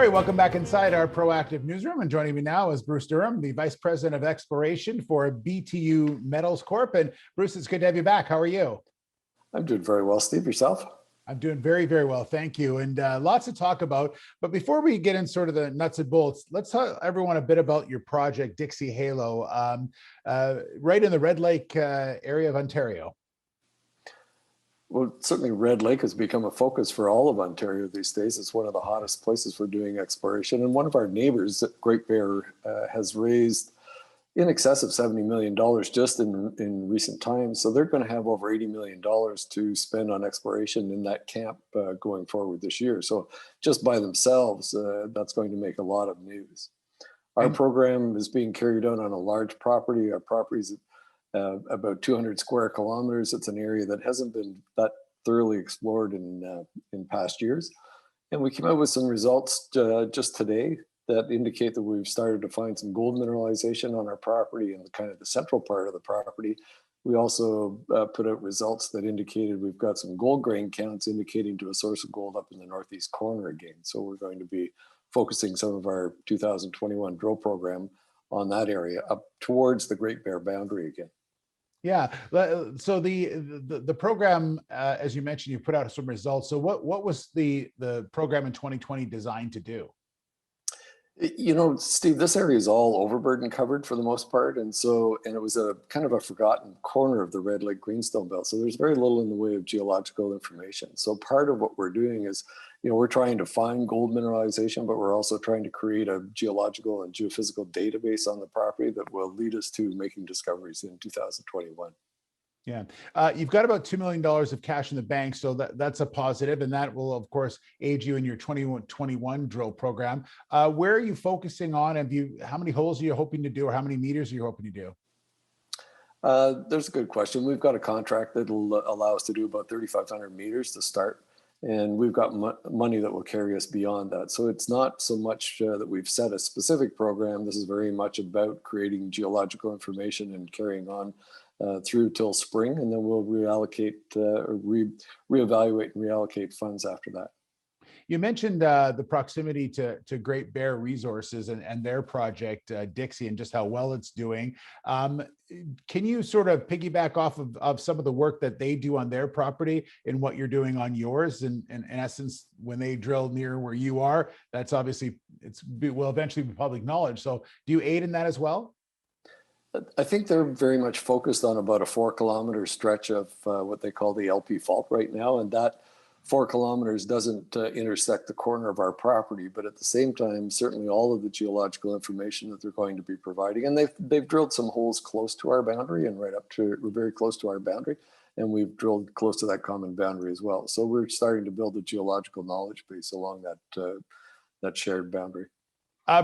right, welcome back inside our proactive newsroom. And joining me now is Bruce Durham, the Vice President of Exploration for BTU Metals Corp. And Bruce, it's good to have you back. How are you? I'm doing very well, Steve. Yourself? I'm doing very, very well. Thank you. And lots to talk about. But before we get in sort of the nuts and bolts, let's tell everyone a bit about your project, Dixie Halo, right in the Red Lake area of Ontario. Well, certainly Red Lake has become a focus for all of Ontario these days. It's one of the hottest places for doing exploration. And one of our neighbors, Great Bear, has raised in excess of $70 million just in recent times. So they're going to have over $80 million to spend on exploration in that camp going forward this year. So just by themselves, that's going to make a lot of news. Our program is being carried out on a large property. Our property is about 200 square kilometers. It's an area that hasn't been that thoroughly explored in past years. And we came out with some results just today that indicate that we've started to find some gold mineralization on our property in kind of the central part of the property. We also put out results that indicated we've got some gold grain counts indicating to a source of gold up in the northeast corner again. So we're going to be focusing some of our 2021 drill program on that area up towards the Great Bear boundary again. Yeah. So the program, as you mentioned, you put out some results. So what was the program in 2020 designed to do? You know, Steve, this area is all overburden covered for the most part. And it was a kind of a forgotten corner of the Red Lake Greenstone Belt. So there's very little in the way of geological information. So part of what we're doing is, you know, we're trying to find gold mineralization, but we're also trying to create a geological and geophysical database on the property that will lead us to making discoveries in 2021. Yeah, you've got about $2 million of cash in the bank, so that's a positive, and that will, of course, aid you in your 2021 drill program. Where are you focusing on? How many holes are you hoping to do, or how many meters are you hoping to do? There's a good question. We've got a contract that'll allow us to do about 3,500 meters to start, and we've got money that will carry us beyond that. So it's not so much that we've set a specific program. This is very much about creating geological information and carrying on through till spring, and then we'll reallocate, reevaluate and reallocate funds after that. You mentioned the proximity to Great Bear Resources and their project, Dixie, and just how well it's doing. Can you sort of piggyback off of some of the work that they do on their property and what you're doing on yours? And in essence, when they drill near where you are, that's obviously, will eventually be public knowledge. So do you aid in that as well? I think they're very much focused on about a 4-kilometer stretch of what they call the LP fault right now. And that 4 kilometers doesn't intersect the corner of our property, but at the same time, certainly all of the geological information that they're going to be providing. And they've drilled some holes close to our boundary and very close to our boundary. And we've drilled close to that common boundary as well. So we're starting to build a geological knowledge base along that shared boundary.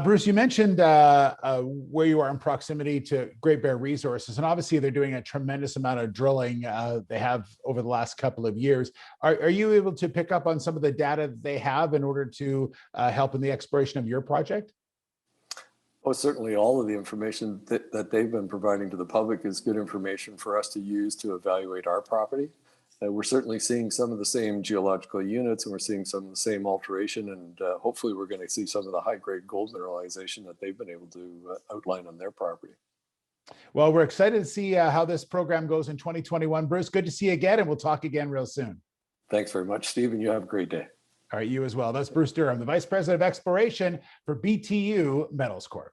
Bruce, you mentioned where you are in proximity to Great Bear Resources, and obviously they're doing a tremendous amount of drilling. They have over the last couple of years. Are you able to pick up on some of the data that they have in order to help in the exploration of your project? Oh, certainly all of the information that they've been providing to the public is good information for us to use to evaluate our property. We're certainly seeing some of the same geological units, and we're seeing some of the same alteration, and hopefully we're going to see some of the high-grade gold mineralization that they've been able to outline on their property. Well, we're excited to see how this program goes in 2021. Bruce, good to see you again, and we'll talk again real soon. Thanks very much, Steve, and you have a great day. All right, you as well. That's Bruce Durham, the Vice President of Exploration for BTU Metals Corp.